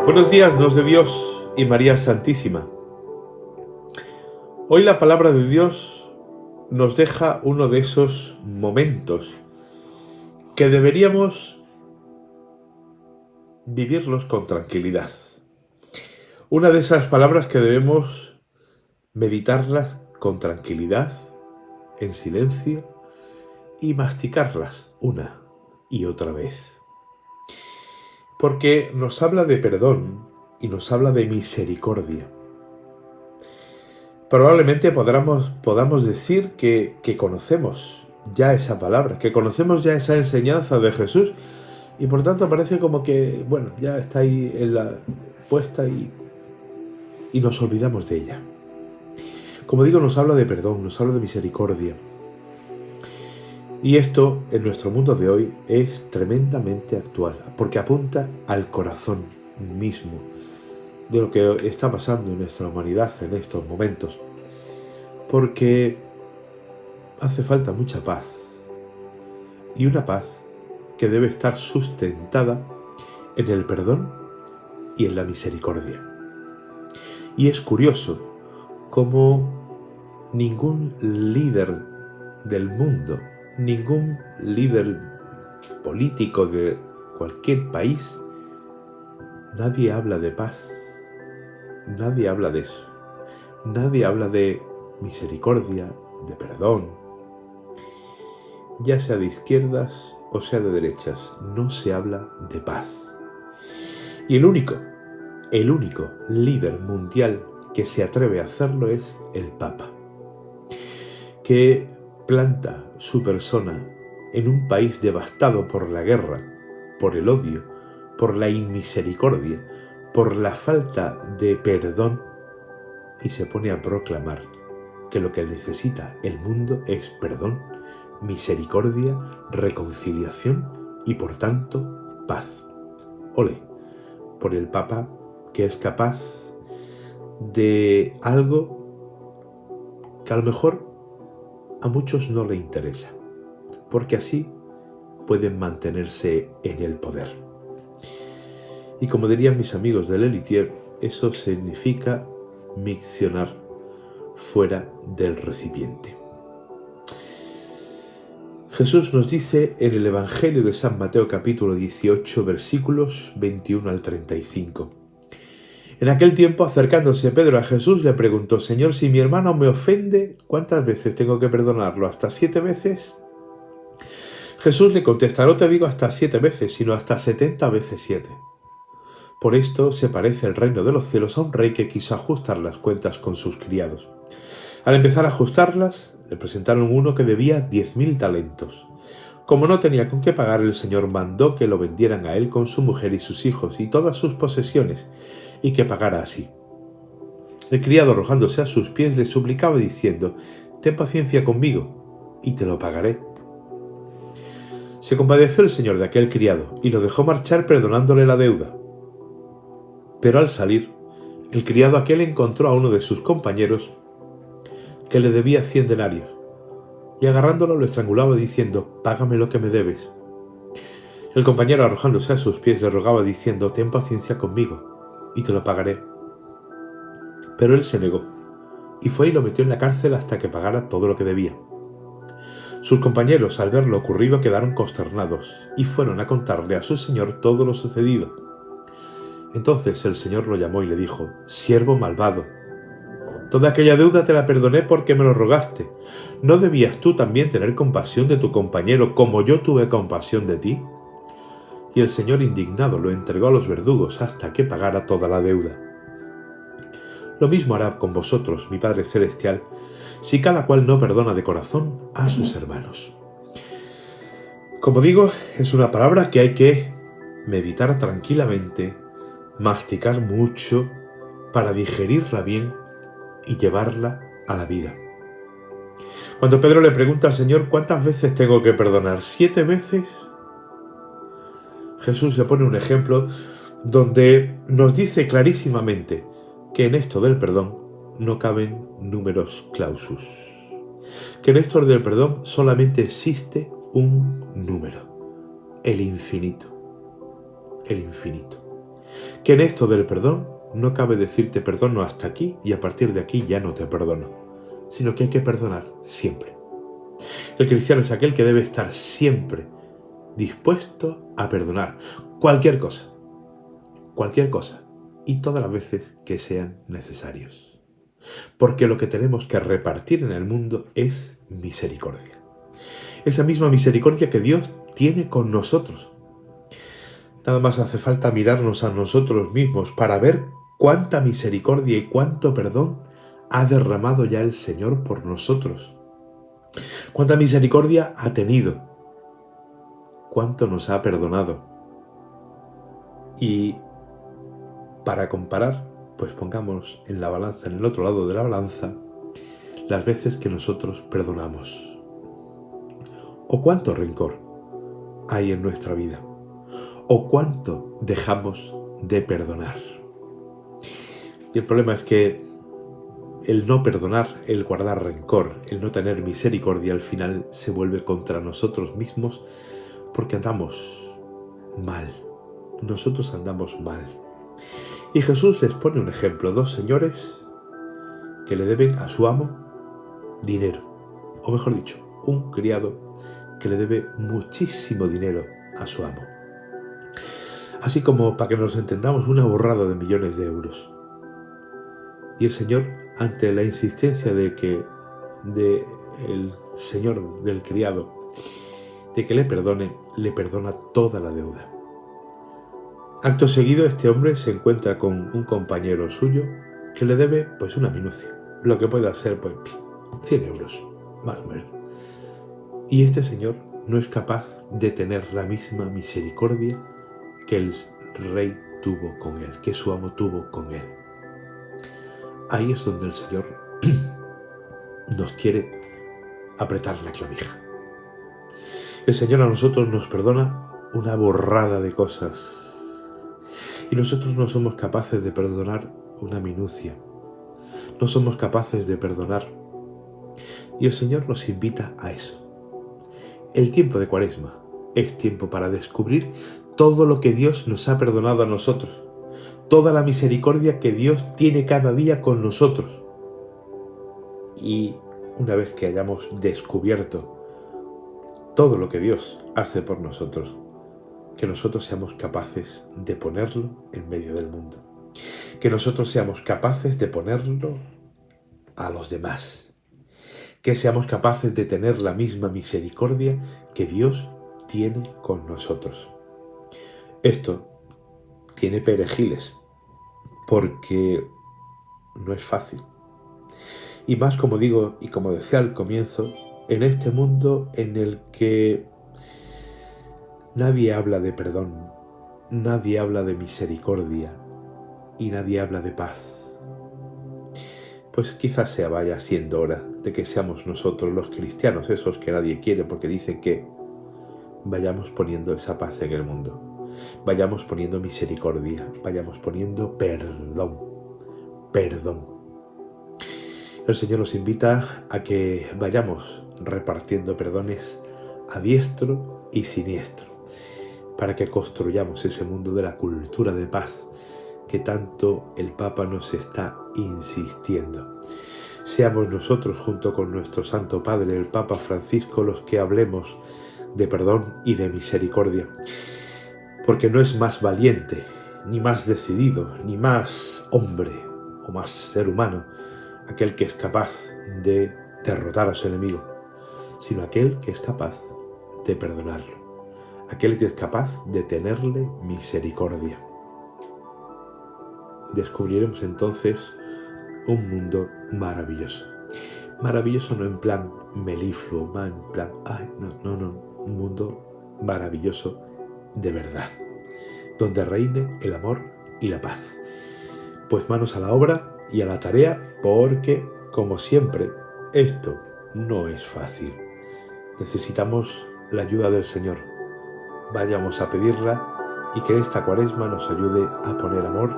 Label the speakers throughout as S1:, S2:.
S1: Buenos días, nos de Dios y María Santísima. Hoy la palabra de Dios nos deja uno de esos momentos que deberíamos vivirlos con tranquilidad. Una de esas palabras que debemos meditarlas con tranquilidad, en silencio, y masticarlas una y otra vez. Porque nos habla de perdón y nos habla de misericordia. Probablemente podamos decir que conocemos ya esa palabra, que conocemos ya esa enseñanza de Jesús, y por tanto parece como que, ya está ahí puesta y nos olvidamos de ella. Como digo, nos habla de perdón, nos habla de misericordia. Y esto, en nuestro mundo de hoy, es tremendamente actual, porque apunta al corazón mismo de lo que está pasando en nuestra humanidad en estos momentos. Porque hace falta mucha paz, y una paz que debe estar sustentada en el perdón y en la misericordia. Y es curioso cómo ningún líder del mundo, ningún líder político de cualquier país, nadie habla de paz, nadie habla de eso, nadie habla de misericordia, de perdón, ya sea de izquierdas o sea de derechas, no se habla de paz. Y el único líder mundial que se atreve a hacerlo es el Papa, que planta su persona en un país devastado por la guerra, por el odio, por la inmisericordia, por la falta de perdón, y se pone a proclamar que lo que necesita el mundo es perdón, misericordia, reconciliación y por tanto paz. Olé por el Papa, que es capaz de algo que a lo mejor a muchos no le interesa, porque así pueden mantenerse en el poder. Y como dirían mis amigos del Elitier, eso significa miccionar fuera del recipiente. Jesús nos dice en el Evangelio de San Mateo capítulo 18 versículos 21 al 35. En aquel tiempo, acercándose Pedro a Jesús, le preguntó: Señor, si mi hermano me ofende, ¿cuántas veces tengo que perdonarlo? ¿Hasta 7 veces? Jesús le contesta: no te digo hasta 7 veces, sino hasta 70 veces 7. Por esto se parece el reino de los cielos a un rey que quiso ajustar las cuentas con sus criados. Al empezar a ajustarlas, le presentaron uno que debía 10.000 talentos. Como no tenía con qué pagar, el Señor mandó que lo vendieran a él con su mujer y sus hijos y todas sus posesiones, y que pagara así. El criado, arrojándose a sus pies, le suplicaba diciendo: ten paciencia conmigo, y te lo pagaré. Se compadeció el Señor de aquel criado, y lo dejó marchar perdonándole la deuda. Pero al salir, el criado aquel encontró a uno de sus compañeros que le debía 100 denarios, y agarrándolo lo estrangulaba diciendo: págame lo que me debes. El compañero, arrojándose a sus pies, le rogaba diciendo: ten paciencia conmigo, y te lo pagaré. Pero él se negó, y fue y lo metió en la cárcel hasta que pagara todo lo que debía. Sus compañeros, al ver lo ocurrido, quedaron consternados, y fueron a contarle a su señor todo lo sucedido. Entonces el Señor lo llamó y le dijo: siervo malvado, toda aquella deuda te la perdoné porque me lo rogaste. ¿No debías tú también tener compasión de tu compañero como yo tuve compasión de ti? Y el Señor, indignado, lo entregó a los verdugos hasta que pagara toda la deuda. Lo mismo hará con vosotros, mi Padre Celestial, si cada cual no perdona de corazón a sus hermanos. Como digo, es una palabra que hay que meditar tranquilamente, masticar mucho para digerirla bien y llevarla a la vida. Cuando Pedro le pregunta al Señor: ¿cuántas veces tengo que perdonar? ¿7 veces? Jesús le pone un ejemplo donde nos dice clarísimamente que en esto del perdón no caben números clausus, que en esto del perdón solamente existe un número: el infinito. El infinito. Que en esto del perdón no cabe decirte perdono hasta aquí y a partir de aquí ya no te perdono, sino que hay que perdonar siempre. El cristiano es aquel que debe estar siempre dispuesto a perdonar cualquier cosa, y todas las veces que sean necesarios. Porque lo que tenemos que repartir en el mundo es misericordia. Esa misma misericordia que Dios tiene con nosotros. Nada más hace falta mirarnos a nosotros mismos para ver cuánta misericordia y cuánto perdón ha derramado ya el Señor por nosotros. Cuánta misericordia ha tenido. Cuánto nos ha perdonado. Y para comparar, pues pongamos en la balanza, en el otro lado de la balanza, las veces que nosotros perdonamos. O cuánto rencor hay en nuestra vida. O cuánto dejamos de perdonar. Y el problema es que el no perdonar, el guardar rencor, el no tener misericordia, al final se vuelve contra nosotros mismos porque andamos mal. Nosotros andamos mal. Y Jesús les pone un ejemplo, 2 señores que le deben a su amo dinero. O mejor dicho, un criado que le debe muchísimo dinero a su amo. Así como, para que nos entendamos, una borrada de millones de euros. Y el Señor, ante la insistencia del señor del criado, de que le perdona toda la deuda. Acto seguido, este hombre se encuentra con un compañero suyo que le debe pues una minucia, lo que puede ser pues 100 euros, más o menos. Y este señor no es capaz de tener la misma misericordia que el rey tuvo con él, que su amo tuvo con él. Ahí es donde el Señor nos quiere apretar la clavija. El Señor a nosotros nos perdona una borrada de cosas. Y nosotros no somos capaces de perdonar una minucia. No somos capaces de perdonar. Y el Señor nos invita a eso. El tiempo de Cuaresma es tiempo para descubrir todo lo que Dios nos ha perdonado a nosotros. Toda la misericordia que Dios tiene cada día con nosotros. Y una vez que hayamos descubierto todo lo que Dios hace por nosotros, que nosotros seamos capaces de ponerlo en medio del mundo. Que nosotros seamos capaces de ponerlo a los demás. Que seamos capaces de tener la misma misericordia que Dios tiene con nosotros. Esto tiene perejiles, porque no es fácil. Y más, como digo y como decía al comienzo, en este mundo en el que nadie habla de perdón, nadie habla de misericordia y nadie habla de paz. Pues quizás vaya siendo hora de que seamos nosotros los cristianos, esos que nadie quiere porque dicen que vayamos poniendo esa paz en el mundo. Vayamos poniendo misericordia, vayamos poniendo perdón. El Señor nos invita a que vayamos repartiendo perdones a diestro y siniestro, para que construyamos ese mundo de la cultura de paz que tanto el Papa nos está insistiendo. Seamos nosotros, junto con nuestro Santo Padre, el Papa Francisco, los que hablemos de perdón y de misericordia. Porque no es más valiente, ni más decidido, ni más hombre o más ser humano aquel que es capaz de derrotar a su enemigo, sino aquel que es capaz de perdonarlo, aquel que es capaz de tenerle misericordia. Descubriremos entonces un mundo maravilloso. Maravilloso no en plan melifluo, no en plan, un mundo maravilloso de verdad, donde reine el amor y la paz. Pues manos a la obra y a la tarea, porque, como siempre, esto no es fácil. Necesitamos la ayuda del Señor. Vayamos a pedirla y que esta Cuaresma nos ayude a poner amor,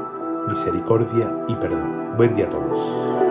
S1: misericordia y perdón. Buen día a todos.